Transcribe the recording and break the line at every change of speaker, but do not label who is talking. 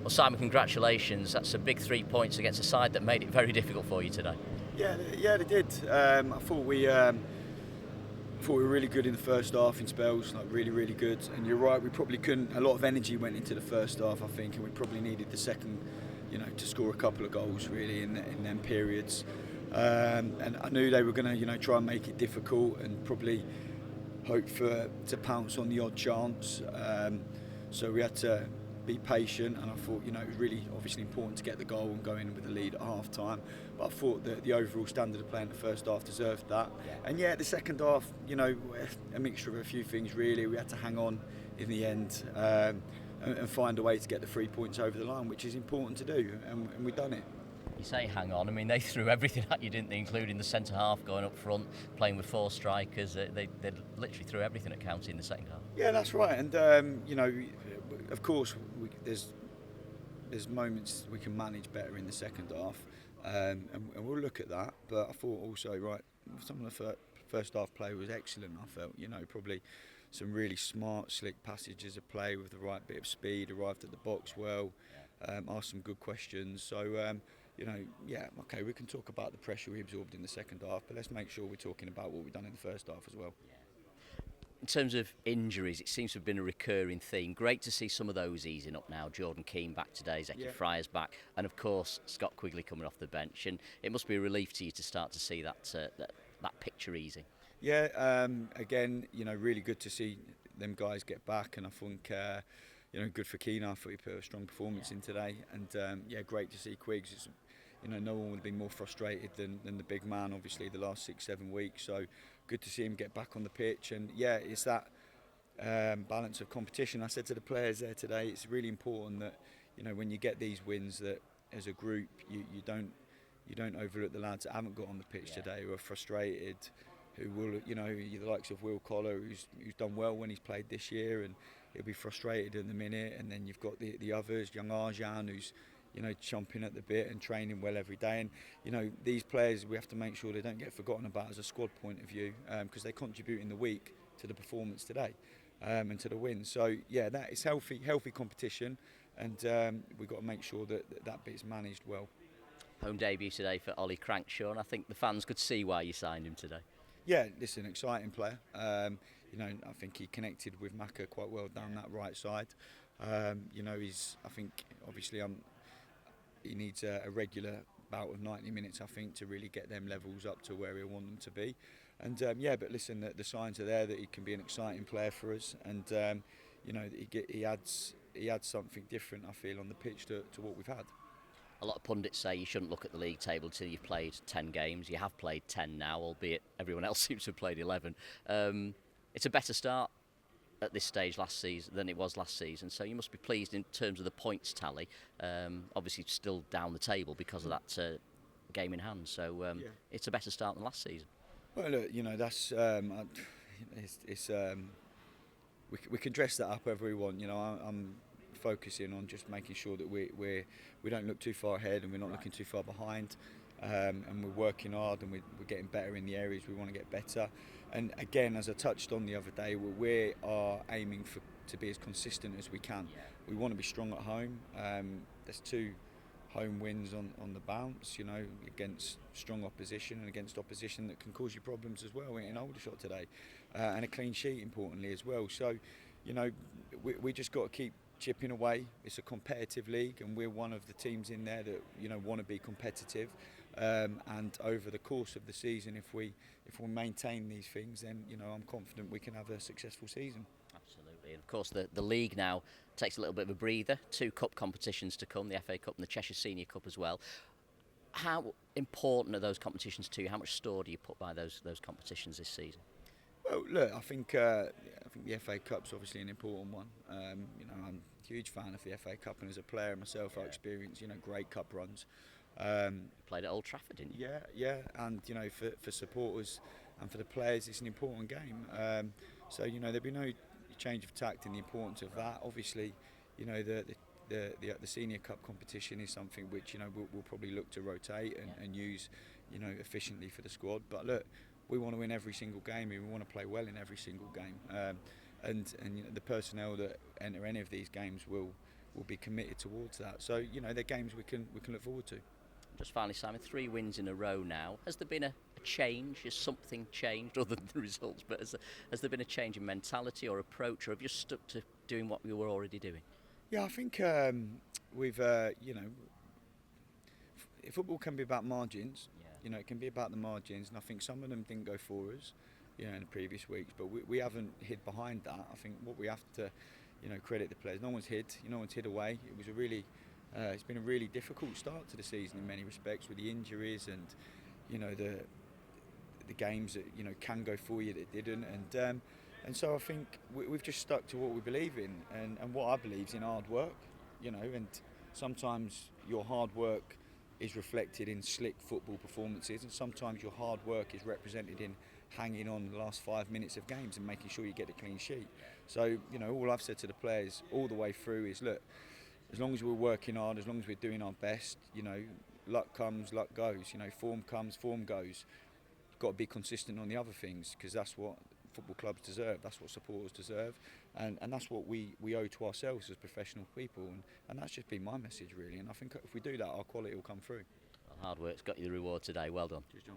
Well, Simon, congratulations. That's a big 3 points against a side that made it very difficult for you today.
Yeah, they did. I thought we were really good in the first half in spells, like really good. And you're right, we probably couldn't. A lot of energy went into the first half, I think, and we probably needed the second, to score a couple of goals really in them periods. And I knew they were going to, try and make it difficult and probably hope to pounce on the odd chance. So we had to be patient, and I thought, it was really obviously important to get the goal and go in with the lead at half time. But I thought that the overall standard of play in the first half deserved that. And the second half, a mixture of a few things really. We had to hang on in the end and find a way to get the 3 points over the line, which is important to do, and we've done it.
You say hang on. I mean, they threw everything at you, didn't they? Including the centre half going up front, playing with 4 strikers. They literally threw everything at County in the second half.
Yeah, that's right. And of course, there's moments we can manage better in the second half, and we'll look at that. But I thought also, some of the first half play was excellent. I felt, probably some really smart, slick passages of play with the right bit of speed, arrived at the box well, asked some good questions. So, we can talk about the pressure we absorbed in the second half, but let's make sure we're talking about what we've done in the first half as well.
In terms of injuries, it seems to have been a recurring theme. Great to see some of those easing up now. Jordan Keane back today, Zeki Fryer's back, and of course Scott Quigley coming off the bench. And it must be a relief to you to start to see that picture easing.
Yeah, again, really good to see them guys get back, and I think good for Keane. I thought he put a strong performance in today, and great to see Quiggs. It's, no one would have been more frustrated than the big man, obviously, the last 6-7 weeks. So good to see him get back on the pitch. And it's that balance of competition. I said to the players there today, it's really important that, when you get these wins, that as a group, you don't overlook the lads that haven't got on the pitch today, who are frustrated, who will, the likes of Will Collar, who's done well when he's played this year, and he'll be frustrated in the minute. And then you've got the others, young Arjan, who's chomping at the bit and training well every day. And these players, we have to make sure they don't get forgotten about as a squad point of view, because they contribute in the week to the performance today and to the win. So that is healthy competition, and we've got to make sure that bit's managed well.
Home debut today for Ollie Crankshaw, and I think the fans could see why you signed him today.
Yeah, listen, exciting player. I think he connected with Maka quite well down that right side. He's, I think, obviously, he needs a regular bout of 90 minutes, I think, to really get them levels up to where we want them to be. And but listen, the signs are there that he can be an exciting player for us, and he adds something different, I feel, on the pitch to what we've had.
A lot of pundits say you shouldn't look at the league table till you've played 10 games. You have played 10 now, albeit everyone else seems to have played 11. It's a better start at this stage last season than it was last season, so you must be pleased in terms of the points tally. Obviously still down the table because of that game in hand, so it's a better start than last season.
Well, look, that's we can dress that up however we want. I'm focusing on just making sure that we don't look too far ahead and we're not looking too far behind, and we're working hard and we're getting better in the areas we want to get better. And again, as I touched on the other day, we are aiming to be as consistent as we can. We want to be strong at home. There's 2 home wins on the bounce, against strong opposition and against opposition that can cause you problems as well in Aldershot today, and a clean sheet importantly as well. So, we just got to keep chipping away. It's a competitive league, and we're one of the teams in there that want to be competitive. And over the course of the season, if we maintain these things, then I'm confident we can have a successful season.
Absolutely, and of course the league now takes a little bit of a breather. 2 cup competitions to come: the FA Cup and the Cheshire Senior Cup as well. How important are those competitions to you? How much store do you put by those competitions this season?
Well, look, I think the FA Cup's obviously an important one. I'm a huge fan of the FA Cup, and as a player myself, I experienced great cup runs.
Played at Old Trafford, didn't you?
Yeah, and for supporters and for the players, it's an important game. So there'll be no change of tact in the importance of that. Obviously, the Senior Cup competition is something which we'll probably look to rotate and use efficiently for the squad. But look, we want to win every single game, and we want to play well in every single game. And the personnel that enter any of these games will we'll be committed towards that. So they're games we can look forward to.
Just finally, Simon, 3 wins in a row now. Has there been a change? Has something changed other than the results? But has there been a change in mentality or approach, or have you stuck to doing what we were already doing?
Yeah, I think we've football can be about margins.
Yeah.
It can be about the margins, and I think some of them didn't go for us, in the previous weeks. But we haven't hid behind that. I think what we have to, credit the players. No one's hid. No one's hid away. It was it's been a really difficult start to the season in many respects, with the injuries and, the games that can go for you that didn't. And so I think we've just stuck to what we believe in, and what I believe is in hard work. And sometimes your hard work is reflected in slick football performances, and sometimes your hard work is represented in hanging on the last 5 minutes of games and making sure you get a clean sheet. So all I've said to the players all the way through is, look, as long as we're working hard, as long as we're doing our best, luck comes, luck goes. Form comes, form goes. You've got to be consistent on the other things, because that's what football clubs deserve, that's what supporters deserve, and that's what we owe to ourselves as professional people, and that's just been my message really. And I think if we do that, our quality will come through.
Well, hard work's got you the reward today. Well done.
Cheers, John.